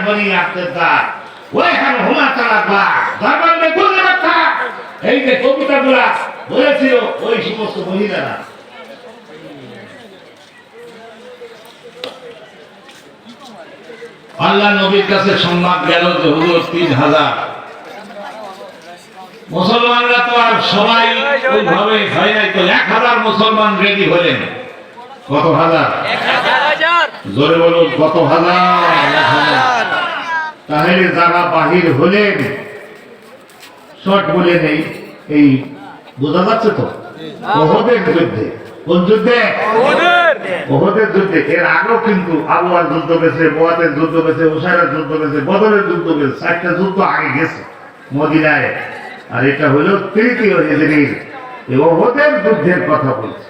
बनी আত্মদার ওইখানে হুমা চালাবা ধর্মের বেকুল রাখা এই যে কবিতাগুলা বলেছিল ওই সমস্ত মহিলারা আল্লাহ নবীর কাছে সম্মান গেল যে হুজুর 3000 মুসলমানরা তো আর সবাই ওইভাবে হয় নাই তো 1000 মুসলমান রেডি হলেন কত হাজার 1000 জোরে বলুন কত হাজার তাহলে যারা বাহির হলেন শর্ট বলে নেই এই বোঝা যাচ্ছে তো ওহদের যুদ্ধে কোন যুদ্ধে ওহদের যুদ্ধে এর আগেও কিন্তু আবুয়ার যুদ্ধ গেছে বোয়াতের যুদ্ধ গেছে উসাইরের যুদ্ধ গেছে বদরের যুদ্ধ গেছে 4টা যুদ্ধ আগে গেছে মদিনায় আর এটা হলো তৃতীয় হিজরির এই ওহদের যুদ্ধের কথা বলছে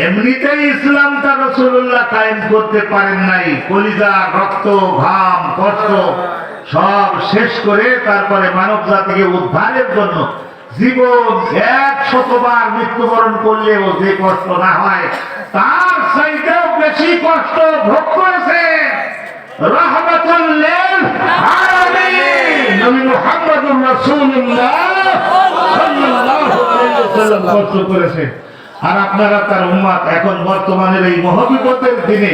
এমনিতেই ইসলামটা রাসূলুল্লাহ কায়েম করতে পারেন নাই কলিজা রক্ত ঘাম কষ্ট সব শেষ করে তারপরে মানব জাতিকে উদ্ধারের জন্য জীবন 100 বার মৃত্যুবরণ করলেও যে কষ্ট না হয় তার চাইতেও বেশি কষ্ট ভোগ করেছে রাহমাতুল লিল আলামিন নবী মুহাম্মদুর রাসূলুল্লাহ সাল্লাল্লাহু আলাইহি ওয়াসাল্লাম কষ্ট করেছে আর আপনারা তার উম্মত এখন বর্তমানের এই মহাবিপদের দিনে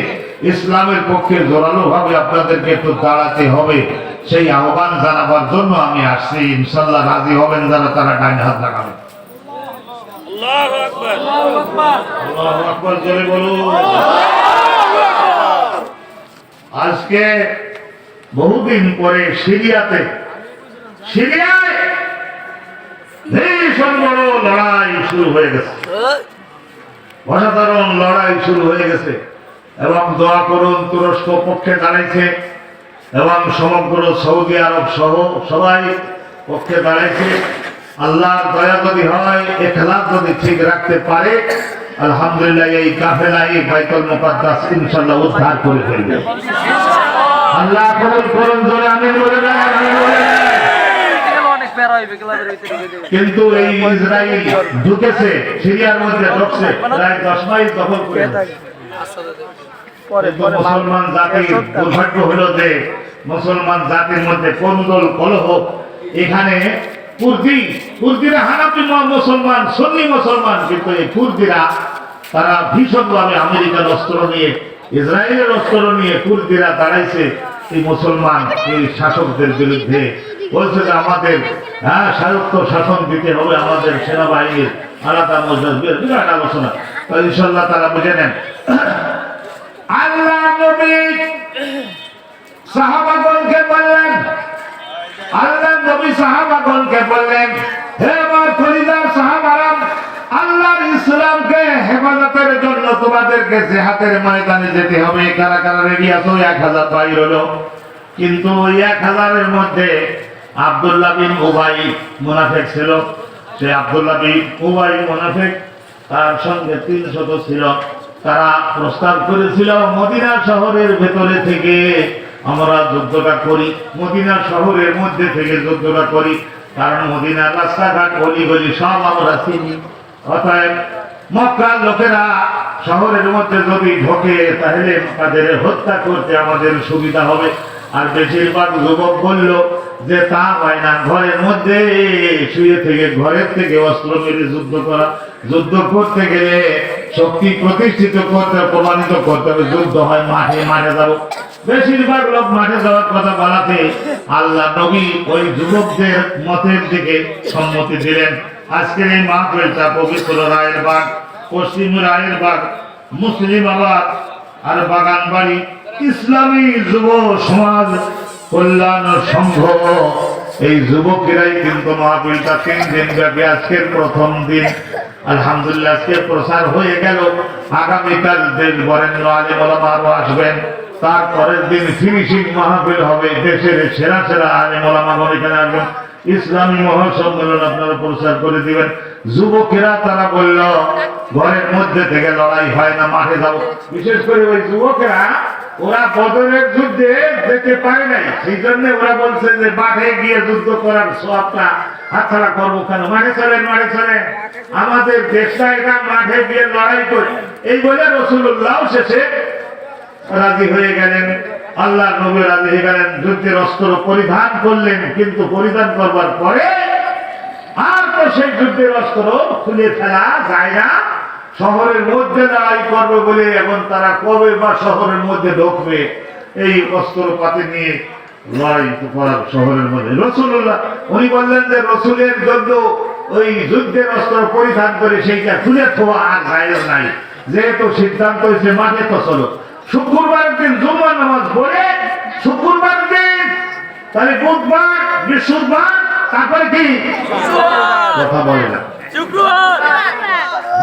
ইসলামের পক্ষে জোরালো ভাবে আপনাদেরকে একটু দাঁড়াতে হবে সেই আহ্বান জানাবার জন্য আমি আসছি ইনশাআল্লাহ রাজি হবেন যারা তারা ডান হাত লাগাবেন আল্লাহু আকবার আল্লাহু আকবার আল্লাহু আকবার জোরে বলুন আজকে বহুদিন পরে সিরিয়ায় ভীষণ বড় লড়াই শুরু হয়ে গেছে অসাধারণ লড়াই শুরু হয়ে গেছে এবং দোয়া করুন তুরস্ক পক্ষে দাঁড়াইছে এবং সমগ্র সৌদি আরব সহ সবাই পক্ষে দাঁড়াইছে আল্লাহর দয়া যদি হয় ইখলাস যদি ঠিক রাখতে পারে আলহামদুলিল্লাহ এই কাফেলা এই বাইতুল মুকাদ্দাস ইনশাআল্লাহ উদ্ধার করে ফেলবে আল্লাহ কবুল করুন জোরে আমিন বলে দেন আমিন বলে দেন কিন্তু এই ইসরায়েল ঢুকেছে সিরিয়ার মধ্যে ঢুকছে প্রায় 10 মাইল দখল করে মুসলমান জাতির দুর্ভাগ্য হলো যে মুসলমান জাতির মধ্যে কোন্দল কলহ এখানে কুর্দিরা হানাফি মুসলমান সুন্নি মুসলমান কিন্তু এই কুর্দিরা তারা ভীষণভাবে আমেরিকার অস্ত্র নিয়ে ইসরায়েলের অস্ত্র নিয়ে কুর্দিরা দাঁড়াইছে এই মুসলমান এই শাসকদের বিরুদ্ধে বলছে যে আমাদের স্বায়ত্ত শাসন দিতে হবে আমাদের সেনাবাহিনীর আলাদা মজলিস বিরাট আলোচনা তো ইনশাআল্লাহ তারা বুঝে নেন আল্লাহ নবী সাহাবাগণকে বললেন হে আমার খলিদার সাহাবারা আল্লাহর ইসলামকে হেফাজতের জন্য তোমাদেরকে জিহাদের ময়দানে যেতে হবে কারা কারা রেডি আছো 1000 বাইর হলো কিন্তু ওই 1000 এর মধ্যে আব্দুল্লাহ বিন উবাই মুনাফিক ছিল সে আব্দুল্লাহ বিন উবাই মুনাফিক তার সঙ্গে 300 ছিল তারা প্রস্তাব করেছিল মদিনা শহরের ভেতরে থেকে আমরা যুদ্ধটা করি মদিনা শহরের মধ্যে থেকে যুদ্ধটা করি কারণ মদিনার রাস্তাঘাট গলি সব আমরা চিনি অতএব মক্কার লোকেরা শহরের মধ্যে যদি ঢোকে তাহলে তাদের হত্যা করতে আমাদের সুবিধা হবে আর বেশিরভাগ যুবক বলল যে তা হয় না ঘরের মধ্যে শুয়ে থেকে ঘরের থেকে অস্ত্র মেরে যুদ্ধ করতে গেলে শক্তি প্রতিষ্ঠিত করতে প্রমাণিত করতে হবে যুদ্ধ হয় মাঠে যাবো বেশিরভাগ লোক মাঠে যাওয়ার কথা বলাতে আল্লাহ নবী ওই যুবকদের মতের দিকে সম্মতি দিলেন আজকের এই মাহফিলটা পবিত্র রায়েরবাগ পশ্চিম রায়েরবাগ মুসলিমাবাদ আর বাগানবাড়ি ইসলামী যুব সমাজ কল্যাণ সংঘ এই যুবকেরাই কিন্তু মাহফিলটা 3 দিন ব্যাপী আজকের প্রথম দিন আলহামদুলিল্লাহ আজকে প্রচার হয়ে গেল আগামীকাল দেশ বরেণ্য আলেম ওলামা আরো আসবেন তারপরের দিন ফিনিশিং মাহফিল হবে দেশের সেরা আলেম ওলামাগণ এখানে আসবেন ইসলামী মহাসম্মেলন আপনারা প্রচার করে দিবেন যুবকেরা তারা বলল ঘরের মধ্যে থেকে লড়াই হয় না মাঠে যাব বিশেষ করে ওই যুবকেরা ওরা বদরের যুদ্ধে যেতে পারে নাই সেই জন্য ওরা বলছে যে মাঠে গিয়ে যুদ্ধ করার সওয়াবটা হাতছাড়া করবো কেন মাঠে চলেন আমাদের দেশটা এটা মাঠে গিয়ে লড়াই করে এই বলে রাসূলুল্লাহ শেষে রাজি হয়ে গেলেন আল্লাহ নবী রাজি হয়ে গেলেন, যুদ্ধের অস্ত্র পরিধান করলেন, কিন্তু পরিধান করবার পরে আর তো সেই যুদ্ধের অস্ত্র খুলে ফেলা যায় না। শহরের মধ্যে লড়াই করবে বলে এখন তারা কবে বা শহরের মধ্যে ঢুকবে এই অস্ত্রপাতি নিয়ে লড়াই করার শহরের মধ্যে। রাসূলুল্লাহ উনি বললেন যে রাসূলের জন্য ওই যুদ্ধের অস্ত্র পরিধান করে সেইটা খুলে থোয়া আর যায় নাই, যেহেতু সিদ্ধান্ত হয়েছে মাঠে তো চলো। শুক্রবার দিন জুমার নামাজ পড়ে শুক্রবার দিন, তাহলে বুধবার বৃহস্পতিবার তারপরে কি কথা বলে না,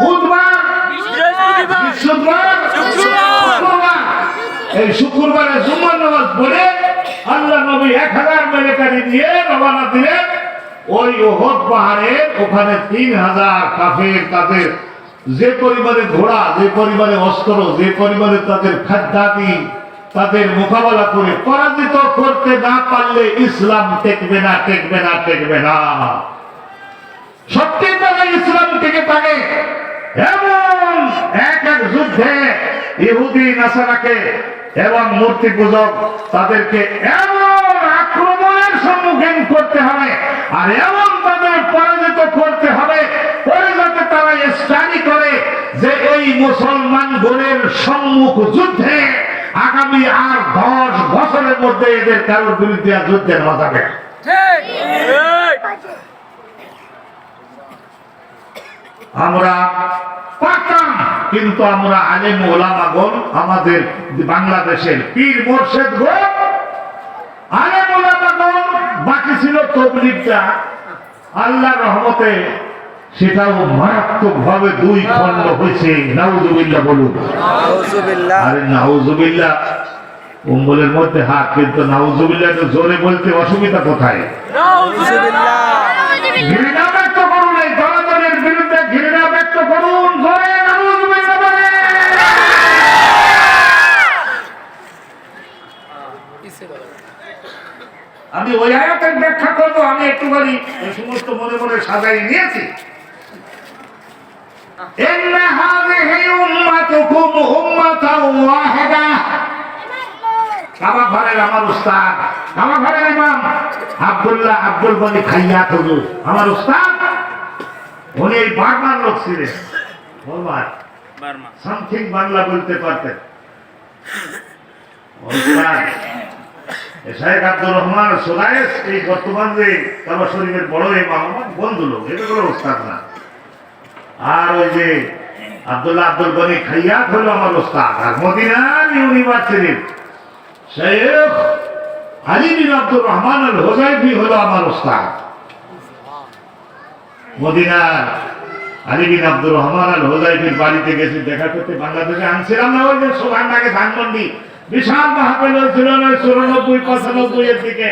বুধবার বৃহস্পতিবার শুক্রবার, এই শুক্রবারে জুমার নামাজ পড়ে আল্লাহ নবী 1000 মিলিটারি নিয়ে রওনা দিলেন ওই উহুদ পাহাড়ে। ওখানে 3000 কাফের, তাদের যে পরিমাণে ঘোড়া, যে পরিমাণে অস্ত্র, যে পরিমাণে তাদের খাদ্যাদি, তাদের মোকাবেলা করে পরাজিত করতে না পারলে ইসলাম টেকবে না, টেকবে না, টেকবে না। সত্যি তারা ইসলাম টিকে থাকে। এমন এক এক যুদ্ধে ইহুদি নাসারাকে এবং মূর্তি পূজক তাদেরকে এমন আক্রমণের সম্মুখীন করতে হবে আর এমন তাদের পরাজিত করতে হবে, পরে যাতে তারা স্টাডি করে যে এই মুসলমান গণের সম্মুখ যুদ্ধে আগামী আর 10 বছরের মধ্যে এদের কারোর বিরুদ্ধে যুদ্ধে নেওয়া যাবে। আমরা পারতাম, কিন্তু আমরা আলেম ওলামাগণ, আমাদের বাংলাদেশের পীর মোর্শেদ গণ আলেম ওলামাগণ, বাকি ছিল তবলিগটা। আল্লাহর রহমতে সেটাও মারাত্মক ভাবে 2 খণ্ড হয়েছে। নাউজুবিল্লাহ বলুন। আরে নাউজুবিল্লাহ উম্মলের মধ্যে হাত, কিন্তু নাউজুবিল্লাহ জোরে বলতে অসুবিধা কোথায়? ঘৃণা ব্যক্ত করুন, এই দলাদলের বিরুদ্ধে ঘৃণা ব্যক্ত করুন, জোরে নাউজুবিল্লাহ বলেন। আমি ওই আয়াতের ব্যাখ্যা করবো, আমি একটুখানি এই সমস্ত মনে মনে সাজাই নিয়েছি। ইন্না হাযিহি উম্মাতুকুম উম্মাতান ওয়াহিদা। কাবা ঘরের আমার উস্তাদ, কাবা ঘরের ইমাম আব্দুল গনি খাইয়াত হুজুর আমার উস্তাদ। উনি এই বার্মার লোক ছিলেন, বার্মা সামথিং বাংলা বলতে পারতেন। উস্তাদ শেখ আব্দুর রহমান সোলায়েস, এই বর্তমান যে কাবা শরীফের বড় ইমাম, আমার বন্ধু লোক, এটা কোনো উস্তাদ না। আর ওই যে আব্দুল গনি খাইয়াত হলো আমার উস্তাদ। আর মদিনার ইউনিভার্সিটির শেখ আলী বিন আব্দুর রহমান আল হুযাইফি হলো আমার উস্তাদ। মদিনার আলী বিন আব্দুর রহমান আল হুযাইফির বাড়িতে গেছি দেখা করতে, বাংলাদেশে আনছিলাম না, ওই যে সোহানটাকে ধানমন্ডি বিশাল মাহফিল হয়েছিল 94-95 এর দিকে।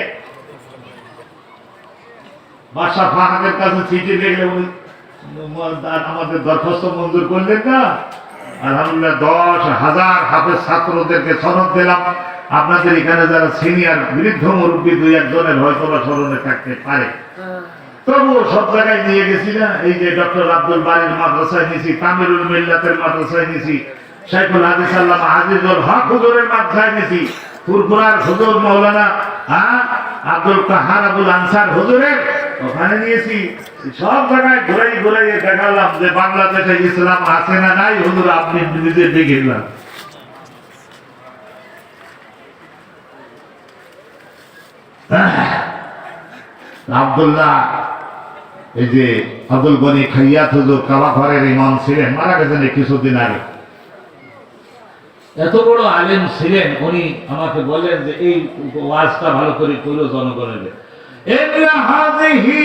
বাদশা ফাহাদের কাছে চিঠি দেখলে উনি আমাদের দরখাস্ত মঞ্জুর করলেন না। আলহামদুলিল্লাহ 10,000 হাফেজ ছাত্রদেরকে সনদ দিলাম। আপনাদের এখানে যারা সিনিয়র বৃদ্ধ মুরব্বী 2-1 জনের হয়তো বা স্মরণে থাকতে পারে, তবুও সব জায়গায় নিয়ে গেছি না। এই যে ডক্টর আব্দুল বারির মাদ্রাসায় নিয়েছি, তামিরুল মিল্লাতের মাদ্রাসায় নিয়েছি, শাইখুল হাদিস আল্লামা আজিজুল হক হুজুরের মাদ্রাসায় নিয়েছি, ফুরফুরার হুজুর মাওলানা আব্দুল কাহার আবুল আনসার হুজুরের ওখানে নিয়েছি। সব জায়গায় ঘুরাই ঘুরাই দেখালাম যে বাংলাদেশে ইসলাম আছে না নাই, হুজুর আপনি নিজে দেখলাম। আব্দুল্লাহ এই যে আব্দুল গনি খাইয়াত হুজুর কাবা ঘরের ইমাম ছিলেন, মারা গেছেন কিছুদিন আগে। এত বড় আলেম ছিলেন, উনি আমাকে বলেন যে এই ওয়াজটা ভালো করে কইলো জনগণের। ইন্না হাযিহি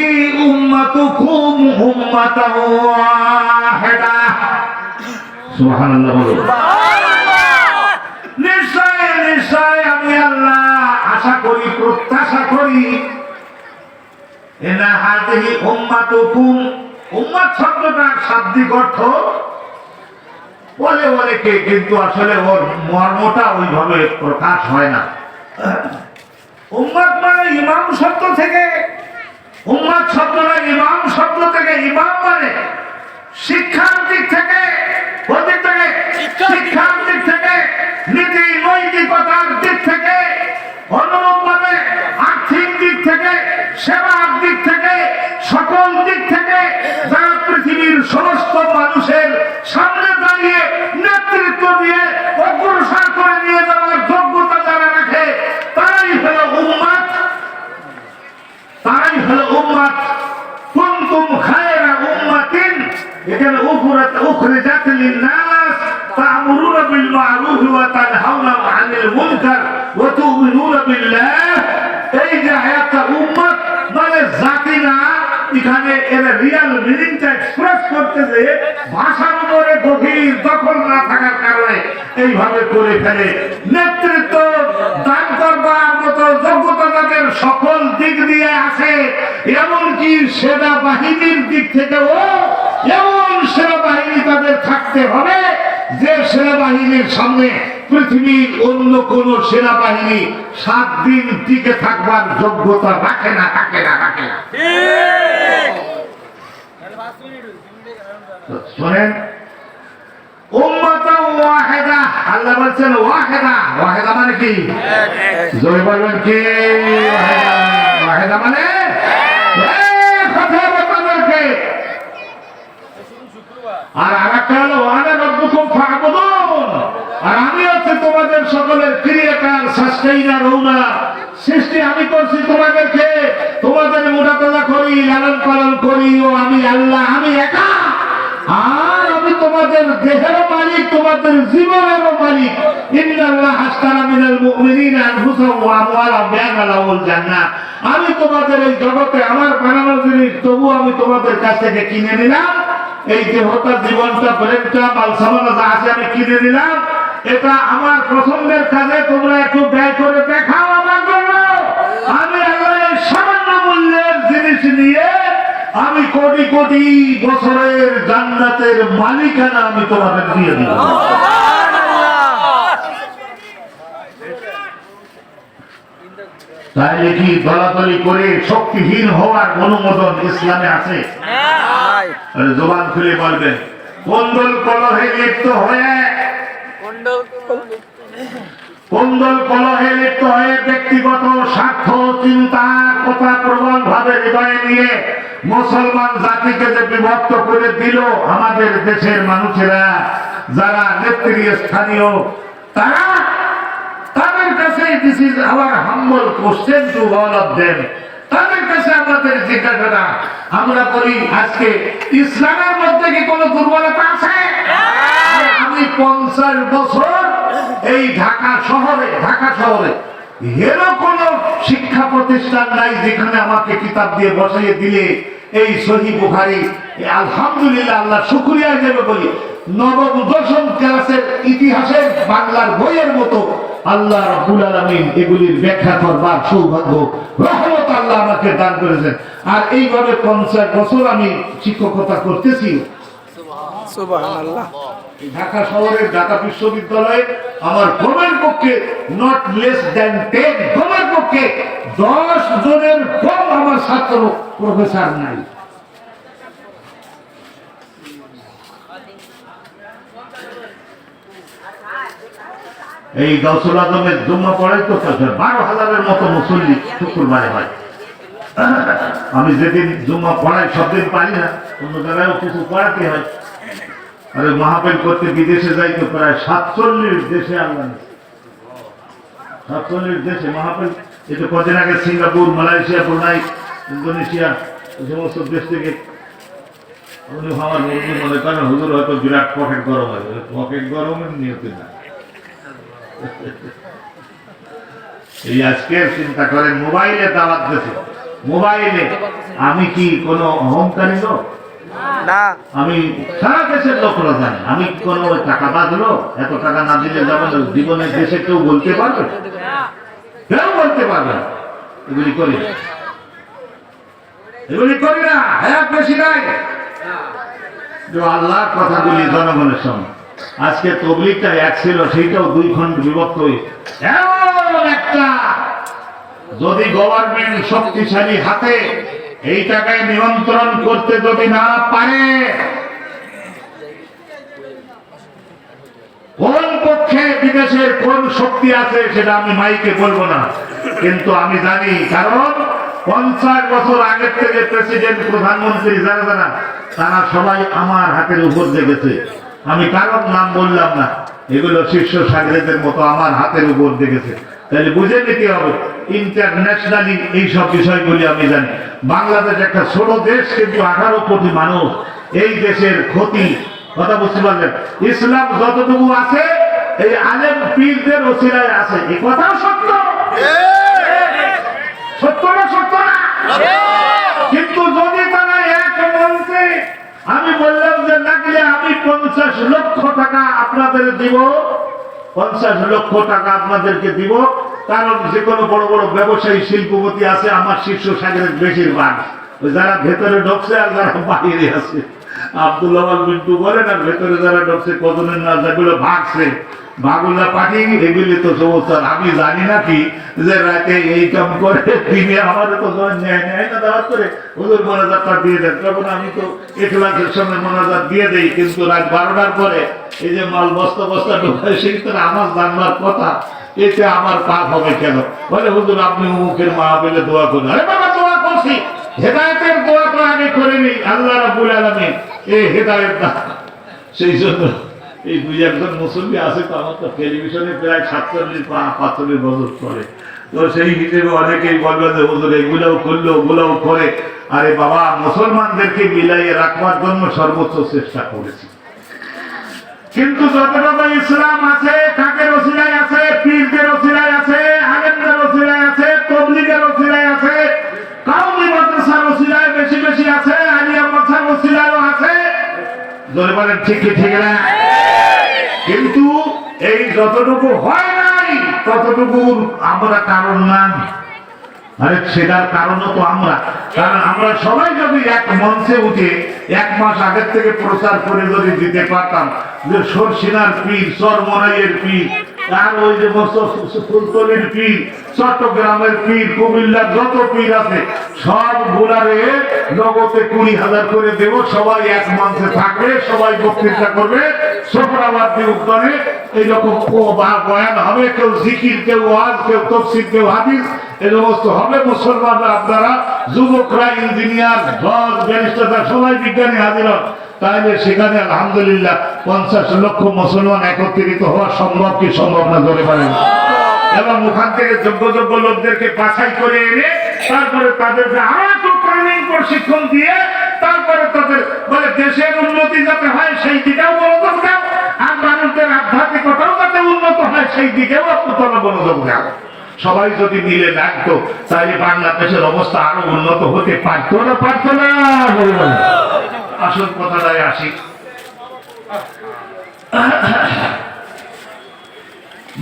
উম্মাতুকুম উম্মাতান ওয়াহিদা। সুবহানাল্লাহ বলুন। নিশ্চয় নিশ্চয় আমি আল্লাহ আশা করি, প্রত্যাশা করি, ইন্না হাযিহি উম্মাতুকুম, উম্মাত শব্দটার শাব্দিক অর্থ বলে অনেকে, কিন্তু আসলে ওর মর্মটা ওইভাবে প্রকাশ হয় না। উম্মাত মানে ইমাম শব্দ থেকে, উম্মাত শব্দটা ইমাম শব্দ থেকে, ইমাম মানে শিক্ষার দিক থেকে, শিক্ষার দিক থেকে, নীতি নৈতিকতার দিক থেকে বিল্লাহ, এই যে আয়াতটা উম্মত মানে জাতি না, এখানে এর রিয়াল মিনিংটা এক্সপ্রেস করতে যে ভাষার উপরে গভীর দখল না থাকার কারণে এইভাবে করে ফেলে। নেতৃত্ব দান করবার মতো যোগ্যতা তাদের সকল দিক দিয়ে আছে, এমনকি সেনাবাহিনীর দিক থেকেও এমন সেনাবাহিনী তাদের থাকতে হবে যে সেনাবাহিনীর সামনে পৃথিবীর অন্য কোন সেনাবাহিনী 7 দিন টিকে থাকবার যোগ্যতা রাখে না। শোনেন, উম্মাতাও ওয়াহিদা, আল্লাহ বলছেন ওয়াহিদা। ওয়াহিদা মানে কি? জোরে বলবেন কি? ওয়াহিদা মানে আর আরেকটা হলো ওয়ানা রব্বুকুম ফা'বুদুন, আর আমি হচ্ছে তোমাদের সকলের ক্রিয়েটর, সাস্টেইনার, ওনার। সৃষ্টি আমি করছি তোমাদেরকে, তোমাদের মোটাতাজা করি, লালন পালন করি, ও আমি আল্লাহ, আমি একা। আর আমি তোমাদের দেহেরও মালিক, তোমাদের জীবনেরও মালিক। ইন্নাল্লাহ আশতারা মিনাল মুমিনিনা আনফুসাহুম ওয়া আমওয়ালাহুম বিআন্না লাহুমুল জান্নাহ। আমি তোমাদের এই জগতে আমার বানানো জিনিস তবু আমি তোমাদের কাছ থেকে কিনে নিলাম। এই দেহটা, জীবনটা, ব্রেনটা, মাল সামানা যা আছে আমি কিনে নিলাম। এটা আমার পছন্দের কাজে তোমরা একটু ব্যয় করে দেখাও আমার জন্য। আমি আল্লাহ সামান্য মূল্যের জিনিস নিয়ে আমি কোটি কোটি বছরের জান্নাতের মালিকানা আমি তোমাদের দিয়ে দিব। তাহলে কি দলাদলি করে শক্তিহীন হওয়ার অনুমোদন ইসলামে আছে? জবান খুলে বলবেন। কোন্দল কলহে লিপ্ত হয়ে ব্যক্তিগত স্বার্থ, চিন্তা, কথা প্রবল ভাবে হৃদয়ে নিয়ে মুসলমান জাতিকে যে বিভক্ত করে দিল আমাদের দেশের মানুষেরা, যারা নেতৃস্থানীয়, তারা তাদের কাছে this is our humble question to all of them. তাদের কাছে আমাদের জিজ্ঞাসা আমরা করি, আজকে ইসলামের মধ্যে কি কোনো দুর্বলতা আছে? আমি 50 বছর এই ঢাকা শহরে এরও কোনো শিক্ষা প্রতিষ্ঠান নাই যেখানে আমাকে কিতাব দিয়ে বসাইয়ে দিলে এই সহিহ বুখারী, আলহামদুলিল্লাহ, আল্লাহ শুকরিয়া হিসেবে বলি, নবম দশম ক্লাসের ইতিহাসের বাংলার বইয়ের মতো আল্লাহ রাব্বুল আলামিন এগুলির ব্যাখ্যা করবার সৌভাগ্য, রহমত আল্লাহ আমাকে দান করেছেন। আর এইভাবে 50 বছর আমি শিক্ষকতা করতেছি। সুবহানাল্লাহ। ঢাকা শহরের ঢাকা বিশ্ববিদ্যালয়ে আমার কমের পক্ষে নট লেস দ্যান 10, কমের পক্ষে 10 জনের কম আমার ছাত্র প্রফেসর নাই। এই গৌসুল আজমের জুম্মা পড়াই তো 12,000-এর মতো মুসল্লি শুক্রবারে হয়। আমি যেদিন জুম্মা পড়াই সব দিন পারি না, অন্য জায়গায়ও কিছু পড়াতে হয়। আরে মাহফিল করতে বিদেশে যাই তো প্রায় 47 দেশে আল্লাহ, 47 দেশে মাহফিল। এটা কদিন আগে সিঙ্গাপুর, মালয়েশিয়া, ব্রুনাই, ইন্দোনেশিয়া, এই সমস্ত দেশ থেকে আমার মনে করেন হুজুর হয়তো বিরাট পকেট গরম হয়। পকেট গরমের নিয়ত না। এই আজকে চিন্তা করেন, মোবাইলে দাওয়াত দিয়েছে, মোবাইলে। আমি কি কোনো অহংকারী লোক না? আমি সারা দেশের লোকরা জানে আমি কোনো টাকা বাঁধলো, এত টাকা না দিলে যাবে না। জীবনের দেশে কেউ বলতে পারবে? কেউ বলতে পারবে না। এগুলি করি না, হ্যাঁ বেশি নাই। আল্লাহর কথাগুলি জনগণের সামনে। আজকে তবলিগটা এক ছিল, সেইটাও 2 খণ্ড বিভক্ত হয়ে এমন একটা, যদি গভর্নমেন্ট শক্তিশালী হাতে এই টাকায় নিয়ন্ত্রণ করতে যদি না পারে, কোন পক্ষে বিদেশের কোন শক্তি আছে সেটা আমি মাইকে বলবো না, কিন্তু আমি জানি। কারণ 50 বছর আগের থেকে প্রেসিডেন্ট, প্রধানমন্ত্রী যারা তারা সবাই আমার হাতের উপর দেখেছে। আমি কারোর নাম বললাম না, এগুলো শীর্ষ সাগরেদের মতো আমার হাতের উপর দেখেছে। তাহলে বুঝে নিতে হবে ইন্টারন্যাশনালি এইসব বিষয়গুলি আমি জানি। বাংলাদেশ একটা ছোট দেশ, কিন্তু 18 কোটি মানুষ। এই দেশের ক্ষতি কথা বুঝতে পারলেন? ইসলাম যতটুকু আছে এই আলেম পীরদের ওসিলায় আছে, এই কথাও সত্য। লক্ষ টাকা আপনাদের দিব, 50 লক্ষ টাকা আপনাদেরকে দিব। কারণ যে কোনো বড় বড় ব্যবসায়ী শিল্পপতি আছে আমার শীর্ষ সাগরের বেশিরভাগ, যারা ভেতরে ঢুকছে আর যারা বাইরে আছে। আব্দুল্লাহ বিন্টু বলেন, আর ভেতরে যারা ঢুকছে কজনের না যেগুলো ভাগছে ভাগুলা পাঠিয়ে এগুলি তো সমস্যা। আমি জানি না কি যে রাতে এই কাম করে দিনে আমার তো নেয় না দাওয়াত করে হুজুর মোনাজাতটা দিয়ে দেন, তখন আমি তো ইখলাসের সঙ্গে মোনাজাত দিয়ে দেই। কিন্তু রাত 12টার পরে এই যে মাল বস্তা বস্তা ঢোকায় সেই আমার জানবার কথা, এতে আমার পাপ হবে কেন? বলে হুজুর আপনি মুখের মাহফিলে দোয়া করুন। আরে বাবা দোয়া করছি, হেদায়েতের দোয়া তো আমি করিনি, আল্লাহ রাব্বুল আলামিন এই হেদায়েত দান। সেই জন্য এই 2-1 মুসল্লি আছে তো আমার তো টেলিভিশনে প্রায় 47-45 বছর করে, তো সেই হিসেবে অনেকেই বলবে যে হুজুর এগুলোও করলো ওগুলোও করে। আরে বাবা মুসলমানদেরকে মিলাইয়ে রাখবার জন্য সর্বোচ্চ চেষ্টা করেছি, কিন্তু যতটুকু ইসলাম আছে কাকের ওসিলায় আছে, পীরদের ওসিলায় আছে, আলেমদের ওসিলায় আছে, তাবলীগের ওসিলায় আছে, কওমি মাদ্রাসার ওসিলায় বেশি বেশি আছে, আলিয়া মাদ্রাসার ওসিলায়ও আছে। জোরে বলেন ঠিক কি ঠিক না? কিন্তু এই যতটুকু হয় নাই ততটুকুর আমরা কারণ না। আরে সেটার কারণও তো আমরা, কারণ আমরা সবাই যদি এক মঞ্চে উঠে 1 মাস আগের থেকে প্রচার করে যদি দিতে পারতাম যে সরসিনার পীর, চরমনাইয়ের পীর, আর ওই যে ফুলতলির পীর, চট্টগ্রামের পীর, কুমিল্লার যত পীর আছে সব গুলারে নগদে 20,000 করে দেব, সবাই এক মঞ্চে থাকবে, সবাই বক্তৃতা করবে, সোহরাওয়ার্দী উদ্যানে এইরকম বয়ান হবে, কেউ জিকির, কেউ ওয়াজ, কেউ তাফসীর, কেউ হাদিস, এই সমস্ত হবে। মুসলমানরা আপনারা যুবকরা, ইঞ্জিনিয়ার, জজ, ব্যারিস্টার সবাই বিজ্ঞানী হাজির হন, তাহলে সেখানে আলহামদুলিল্লাহ 50 লক্ষ মুসলমান একত্রিত হওয়া সম্ভব কি সম্ভব না? ধরে পারেন। এবং ওখান থেকে যোগ্য যোগ্য লোকদেরকে বাছাই করে এনে তারপরে তাদেরকে আরো ট্রেনিং প্রশিক্ষণ দিয়ে তারপরে তাদের বলে দেশের উন্নতি যাতে হয় সেই দিকেও মনোযোগ দাও, আর মানুষদের আধ্যাত্মিকতাও যাতে উন্নত হয় সেই দিকেও আপনারা মনোযোগ দাও। সবাই যদি মিলে লাগতো তাহলে বাংলাদেশের অবস্থা আরো উন্নত হতে পারতো না? পারতো না? আসল কথাটাই আসি।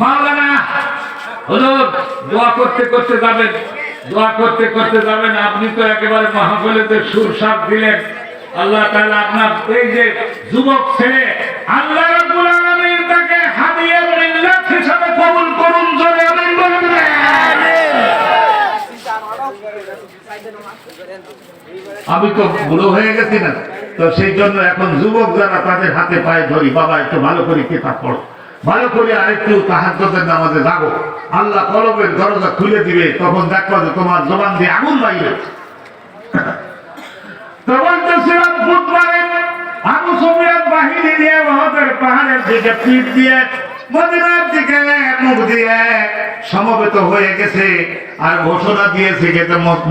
মাওলানা হুজুর দোয়া করতে করতে যাবেন, দোয়া করতে করতে যাবেন। আপনি তো একেবারে মাহফিলেতে সুর সাপ দিলেন। আল্লাহ তাআলা আপনার এই যে যুবক ছেলে, আল্লাহ রাব্বুল আলামিন তাকে হাদিয়া মিল্লাত হিসাবে কবুল করুন। জোরে আমিন বলুন। আমি তো বুড়ো হয়ে গেছি না, তো সেই জন্য এখন যুবক যারা তাদের হাতে পায়ে ধরি, বাবা একটু ভালো করে কিতাব পড়ো, ভালো করে আরেকটু তাহাজ্জুদের নামাজে যাবো, আল্লাহ কলবের দরজা খুলে দিবে, তখন দেখবা যে তোমার জবান দিয়ে আগুন বাইরে। তখন তো ছিলাম বুধবারে আবু সুফিয়ান বাহিনী নিয়ে ওহদের পাহাড়ের দিকে পিঠ দিয়ে মদিনার দিকে মুখ দিয়ে সমবেত হয়ে গেছে, আর ঘোষণা দিয়েছে যে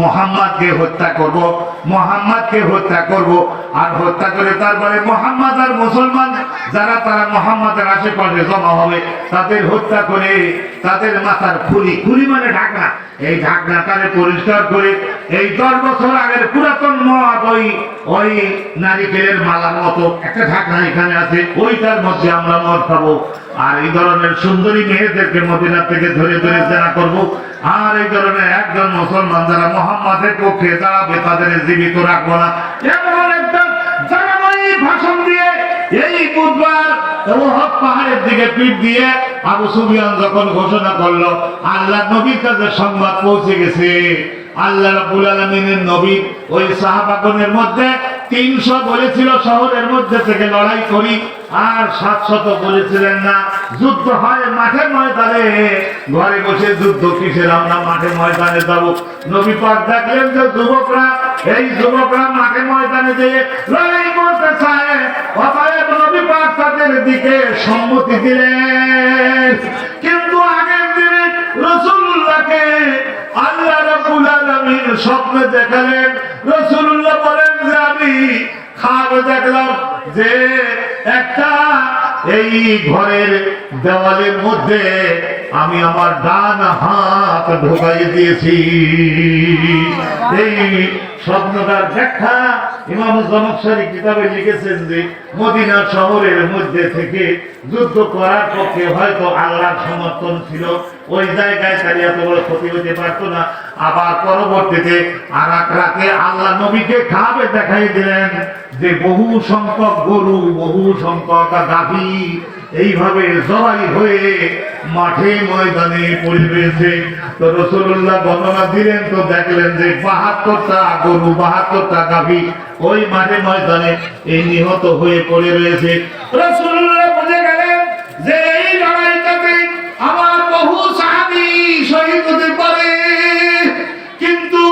মুহাম্মাদকে হত্যা করব, মুহাম্মাদকে হত্যা করব। আর হত্যা করে তারপরে মুহাম্মাদ আর মুসলমান যারা তারা মুহাম্মাদের আশেপাশে জমা হবে তাদের হত্যা করে তাদের মাথার খুলি, খুলি মানে ঢাকনা, এই ঢাকনাটারে পরিষ্কার করে এই 10 বছর আগের পুরাতন মদ, ওই নারিকেলের মালার মতো একটা ঢাকনা এখানে আছে, ওইটার মধ্যে আমরা মদ খাবো। আর এই ধরনের সুন্দরী মেয়েদেরকে মদিনা থেকে ধরে ধরে জেনা করবো। আর এই ধরনের একজন মুসলমান যারা মুহাম্মাদের পক্ষে দাঁড়াবে তাদের জীবিত রাখবো না। এমন একটা জানাময়ী ভাষণ দিয়ে এই বুধবার ওহদ পাহাড়ের দিকে পিঠ দিয়ে আবু সুফিয়ান যখন ঘোষণা করলো, আল্লাহ নবীর কাছে সংবাদ পৌঁছে গেছে। আল্লাহ রাব্বুল আলামিনের নবী ওই সাহাবাগণের মধ্যে 300 বলেছিল শহরের মধ্যে থেকে লড়াই করি, আর 700 বলেছিলেন না যুদ্ধ হয় মাঠে ময়দানে। ঘরে বসে যুদ্ধ কিসের, আমরা মাঠে ময়দানে যাব। নবী পাক দেখলেন যে এই যুবকরা মাঠে ময়দানে যেয়ে লড়াই করতে চায়, অতএব নবী পাক তাদের দিকে সম্মতি দিলেন। কিন্তু আগের দিনে রাসূলুল্লাহকে আল্লাহ রাব্বুল আলামিন স্বপ্নে দেখালেন। রাসূলুল্লাহ বলেন যে আমি খাবে দেখলাম যে একটা এই ঘরের দেওয়ালের মধ্যে আমি আমার ডান হাত জান্নাত ঢোকাই দিয়েছি। এই স্বপ্নটার ব্যাখ্যা ইমাম জামাখশারী কিতাবে লিখেছেন যে মদিনা শহরের মধ্যে থেকে যুদ্ধ করার পক্ষে হয়তো আল্লাহর সমর্থন ছিল, ওই জায়গায় তার এত বড় ক্ষতি হতে পারতো না। আবার পরবর্তীতে আর এক রাতে আল্লাহ নবীকে খাবে দেখাই দিলেন যে বহু সংখ্যক গরু, বহু সংখ্যক গাভী এইভাবে জবাই হয়ে মাঠে ময়দানে পড়ে রয়েছে। তো রাসূলুল্লাহ বর্ণনা দিলেন, তো দেখলেন যে ৭২টা গরু, ৭২টা গাভী ওই মাঠে ময়দানে এই নিহত হয়ে পড়ে রয়েছে। রাসূলুল্লাহ বুঝে গেলেন যে এই লড়াইটাতে আমার বহু সাহাবী শহীদ হতে পারে, কিন্তু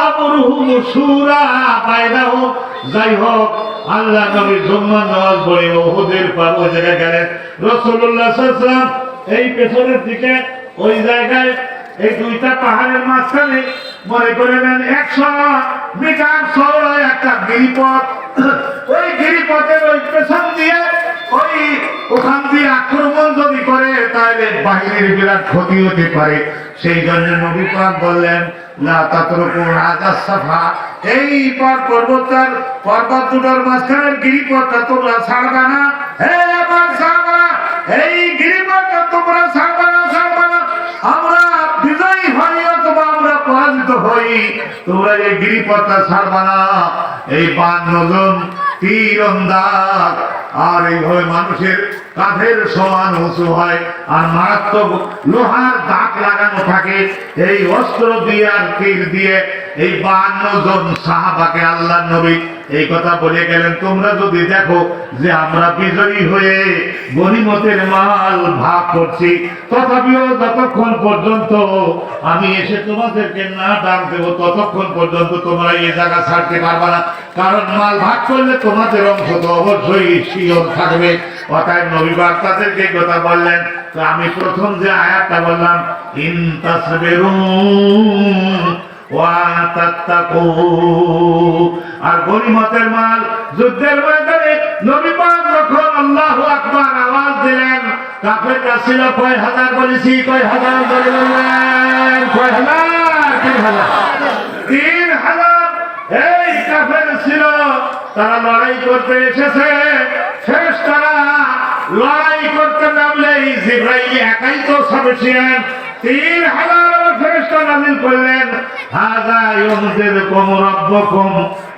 আমরুহুম শুরা বাইনাহুম। যাই হোক, আল্লাহ নবী জুম্মার নামাজ পড়ে উহুদের পাহাড় জায়গায় গেলেন। রাসূলুল্লাহ সাল্লাল্লাহু আলাইহি ওয়াসাল্লাম এই পেছনের দিকে ওই জায়গায় এই দুইটা পাহাড়ের মাঝখানে মনে করে নেন 100 মিটার চওড়া একটা গিরিপথ। ওই গিরিপথের ওই পেছন দিয়ে ওখান দিয়ে আক্রমণ যদি করে তাহলে বাহিনীর বিরাট ক্ষতি হতে পারে। সেই জন্য নবী পাক বললেন, লা তাতরুকু হাযাস সাফা, এই পর্বত দুটোর মাঝখানের গিরিপথটা তোমরা ছাড়বা না। হে আমার সাহাবারা, এই গিরিপথটা তোমরা ছাড়বা না। আমরা বিজয়ী হই অথবা আমরা পরাজিত হই, তোমরা এই গিরিপথটা ছাড়বা না। এই 52 জন তীরন্দাজ আর এইভাবে মানুষের কাঁধের সমান উঁচু হয় আর মারাত্মক লোহার দাগ লাগানো থাকে। এই অস্ত্র দিয়ে আর তীর দিয়ে এই 52 জন সাহাবাকে আল্লাহ নবী এই কথা বলে গেলেন, তোমরা যদি দেখো যে আমরা বিজয়ী হয়ে গনিমতের মাল ভাগ করছি, তথাপিও যতক্ষণ পর্যন্ত আমি এসে তোমাদেরকে না ডাক দেবো ততক্ষণ পর্যন্ত তোমরা এই জায়গা ছাড়তে পারবে না, কারণ মাল ভাগ করলে তোমাদের অংশ তো অবশ্যই শিওর থাকবে। অতএব নবী তাদেরকে কথা বললেন। তো আমি প্রথম যে আয়াতটা বললাম, ইন তাসবিরু ওয়া তাত্তাকু, আর গনিমতের মাল যুদ্ধের ময়দানে নবী পাক যখন আল্লাহু আকবার আওয়াজ দিলেন, কাফেররা ছিল কয় হাজার, বলেছি কয় হাজার, বললেন কয় হাজার, ৩,০০০। এই কাফের ছিল, তারা লড়াই করতে এসেছে। ফেরেশতারা লড়াই করতে নামলে জিবরাইল একাই তো সাফিসিয়েন্ট। ৩,০০০ ফেরেশতা নাযিল করলেন, হাযা ইউনজিরকুম রাব্বুকুম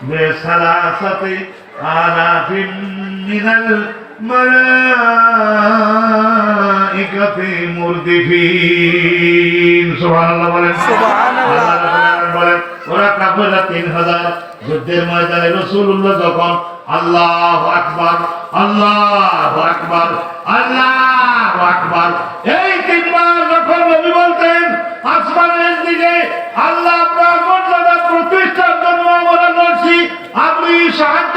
বিসালাসাতি আলাফিন মিনাল মালাইকাতি মুরদিফিন। সুবহানাল্লাহ বলেন, সুবহানাল্লাহ বলেন। ওরা কাফেররা ৩,০০০ যুদ্ধের ময়দানে রাসূলুল্লাহ যখন আল্লাহু আকবার, আল্লাহু আকবার, আল্লাহু আকবার এই তিনবার যখন নবী বলতেন, আসমানের দিকে আল্লাহ আপনার মর্যাদা প্রতিষ্ঠার জন্য আমরা লড়ছি, আপনি সাহায্য